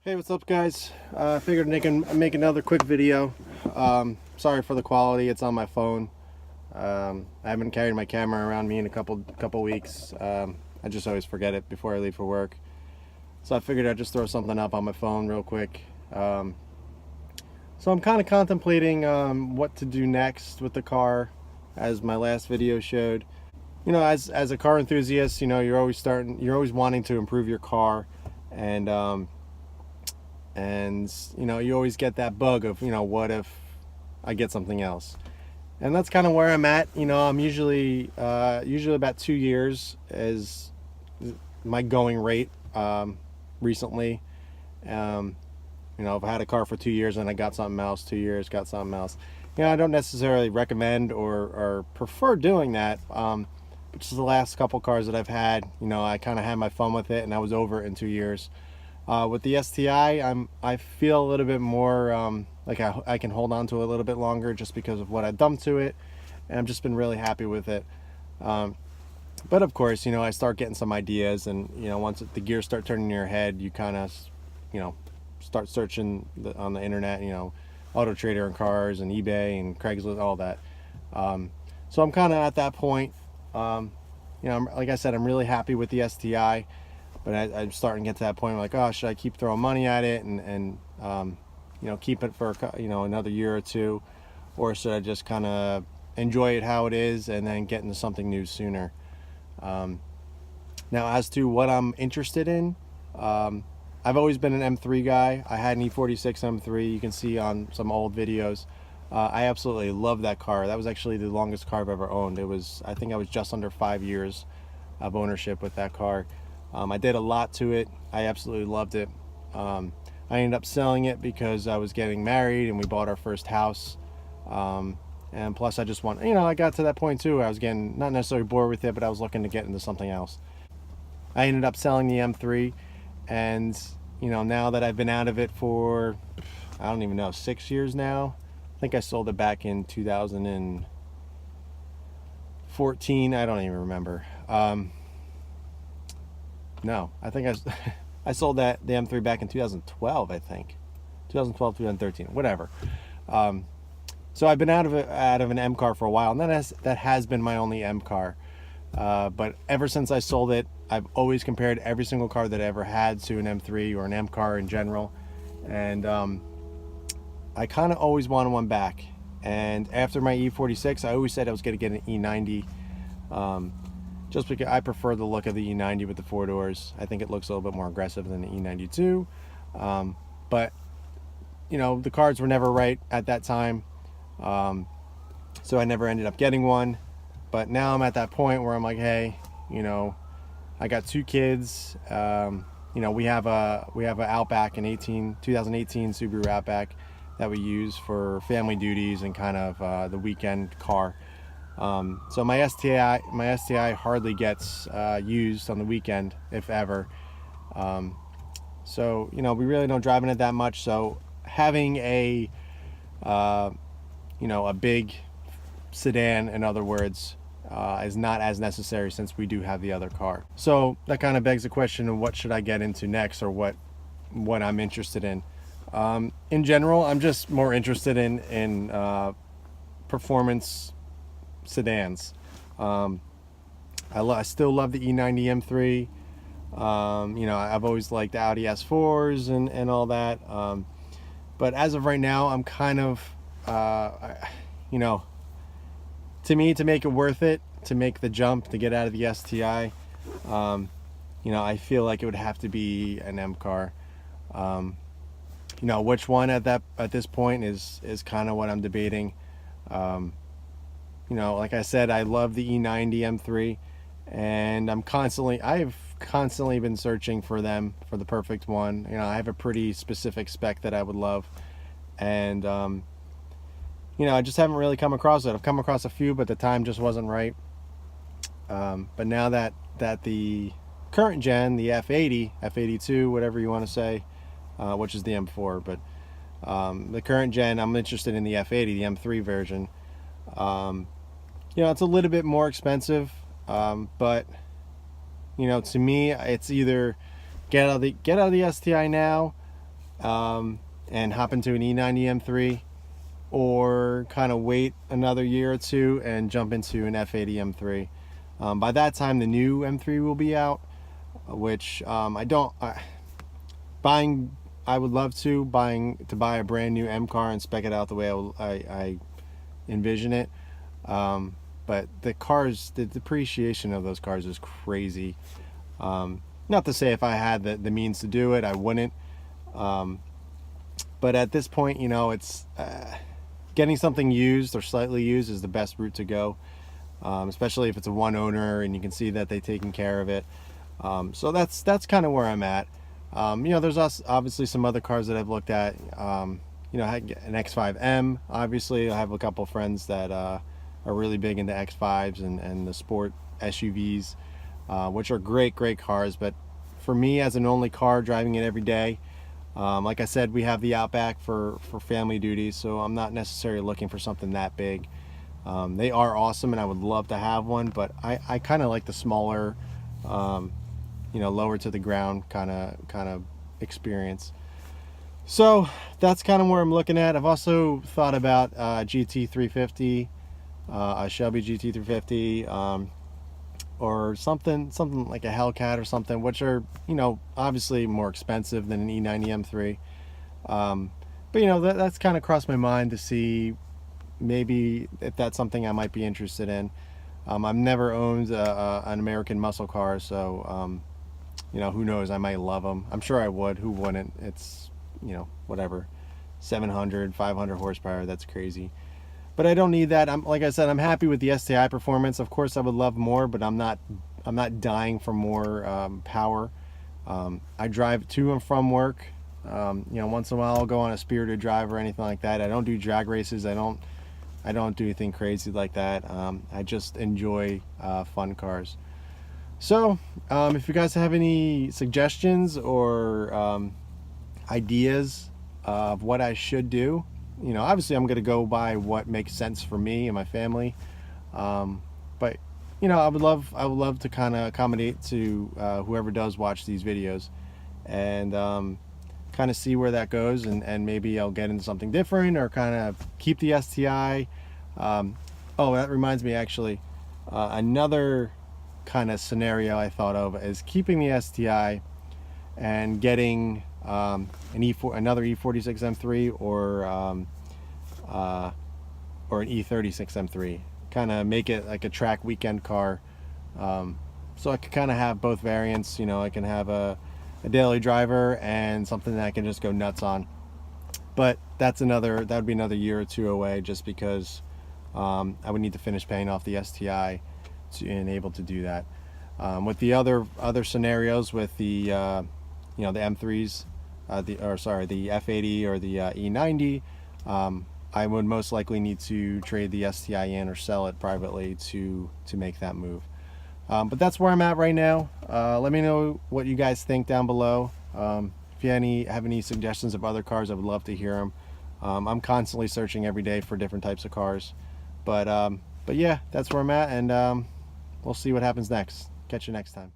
Hey, what's up, guys? I figured make another quick video. Sorry for the quality, it's on my phone. I haven't carried my camera around me in a couple weeks. I just always forget it before I leave for work. So I figured I'd just throw something up on my phone real quick. So I'm kind of contemplating what to do next with the car, as my last video showed. You know, as a car enthusiast, you know, you're always wanting to improve your car, and you know, you always get that bug of, you know, what if I get something else. And that's kind of where I'm at. You know, I'm usually about 2 years is my going rate. Recently, you know, I've had a car for 2 years and I got something else. 2 years, got something else. You know, I don't necessarily recommend or prefer doing that. But just the last couple cars that I've had, you know, I kind of had my fun with it and I was over it in 2 years. With the STI, I feel a little bit more like I can hold on to it a little bit longer, just because of what I've done to it, and I've just been really happy with it. But of course, you know, I start getting some ideas, and you know, once the gears start turning in your head, you kind of, you know, start searching on the internet, you know, Auto Trader and cars and eBay and Craigslist, all that. So I'm kind of at that point. You know, like I said, I'm really happy with the STI. But I'm starting to get to that point where, like, oh, should I keep throwing money at it and you know, keep it for, you know, another year or two, or should I just kind of enjoy it how it is and then get into something new sooner? Now, as to what I'm interested in, I've always been an M3 guy. I had an E46 M3. You can see on some old videos. I absolutely love that car. That was actually the longest car I've ever owned. I think I was just under 5 years of ownership with that car. I did a lot to it. I absolutely loved it. I ended up selling it because I was getting married and we bought our first house. And plus I just want, you know, I got to that point too. I was getting not necessarily bored with it, but I was looking to get into something else. I ended up selling the M3, and you know, now that I've been out of it for, I don't even know, 6 years now. I think I sold it back in 2014. I don't even remember. No, I think I sold the M3 back in 2012, I think. 2012, 2013, whatever. So I've been out of an M car for a while, and that has been my only M car. But ever since I sold it, I've always compared every single car that I ever had to an M3 or an M car in general. And I kind of always wanted one back. And after my E46, I always said I was going to get an E90. Just because I prefer the look of the E90 with the 4 doors. I think it looks a little bit more aggressive than the E92. But, you know, the cards were never right at that time. So I never ended up getting one. But now I'm at that point where I'm like, hey, you know, I got 2 kids. You know, we have a Outback, an 2018 Subaru Outback that we use for family duties and kind of the weekend car. So my STI hardly gets used on the weekend, if ever. So, you know, we really don't drive in it that much. So having a you know, a big sedan, in other words, is not as necessary, since we do have the other car. So that kind of begs the question of what should I get into next, or what I'm interested in. In general, I'm just more interested in performance sedans. I still love the E90 M3. You know, I've always liked Audi S4s and all that. But as of right now, I'm kind of, you know, to me, to make it worth it, to make the jump, to get out of the STI, you know, I feel like it would have to be an M car. You know, which one at this point is kind of what I'm debating. You know, like I said, I love the E90 M3, and I've constantly been searching for the perfect one. You know, I have a pretty specific spec that I would love, and you know, I just haven't really come across it. I've come across a few, but the time just wasn't right. But now that the current gen, the F80, F82, whatever you want to say, which is the M4, but the current gen, I'm interested in the F80, the M3 version. You know, it's a little bit more expensive, but you know, to me, it's either get out of the STI now, and hop into an E90 M3, or kind of wait another year or two and jump into an F80 M3. By that time, the new M3 will be out, which buying. I would love to buy a brand new M car and spec it out the way I envision it. But the depreciation of those cars is crazy. Not to say if I had the means to do it, I wouldn't. But at this point, it's getting something used or slightly used is the best route to go, especially if it's a one owner and you can see that they've taken care of it. So that's kind of where I'm at. There's obviously some other cars that I've looked at. An X5M, obviously. I have a couple friends that are really big into X5s and the sport SUVs, which are great cars. But for me, as an only car driving it every day, like I said, we have the Outback for family duties, so I'm not necessarily looking for something that big. They are awesome, and I would love to have one, but I kind of like the smaller, lower to the ground kind of experience. So that's kind of where I'm looking at. I've also thought about GT350, a Shelby GT350, or something like a Hellcat or something, which are obviously more expensive than an E90 M3. But that's kind of crossed my mind to see maybe if that's something I might be interested in. I've never owned an American muscle car, so who knows, I might love them. I'm sure I would. Who wouldn't? It's whatever, 700 500 horsepower. That's crazy, but I don't need that. Like I said, I'm happy with the STI performance. Of course I would love more, but I'm not dying for more power. I drive to and from work. Once in a while I'll go on a spirited drive or anything like that. I don't do drag races. I don't do anything crazy like that. I just enjoy fun cars. So if you guys have any suggestions or ideas of what I should do, obviously I'm going to go by what makes sense for me and my family. But I would love to kind of accommodate to whoever does watch these videos, and kind of see where that goes, and maybe I'll get into something different or kind of keep the STI. Oh, that reminds me, actually, another kind of scenario I thought of is keeping the STI and getting another E46 M3 or an E36 M3. Kind of make it like a track weekend car, so I could kind of have both variants. I can have a daily driver and something that I can just go nuts on. But that would be another year or two away, just because I would need to finish paying off the STI to enable to do that. With the other scenarios, with the the M3s, the F80 or the E90, I would most likely need to trade the STI in or sell it privately to make that move. But that's where I'm at right now. Let me know what you guys think down below. If you have any suggestions of other cars, I would love to hear them. I'm constantly searching every day for different types of cars. But yeah, that's where I'm at, and we'll see what happens next. Catch you next time.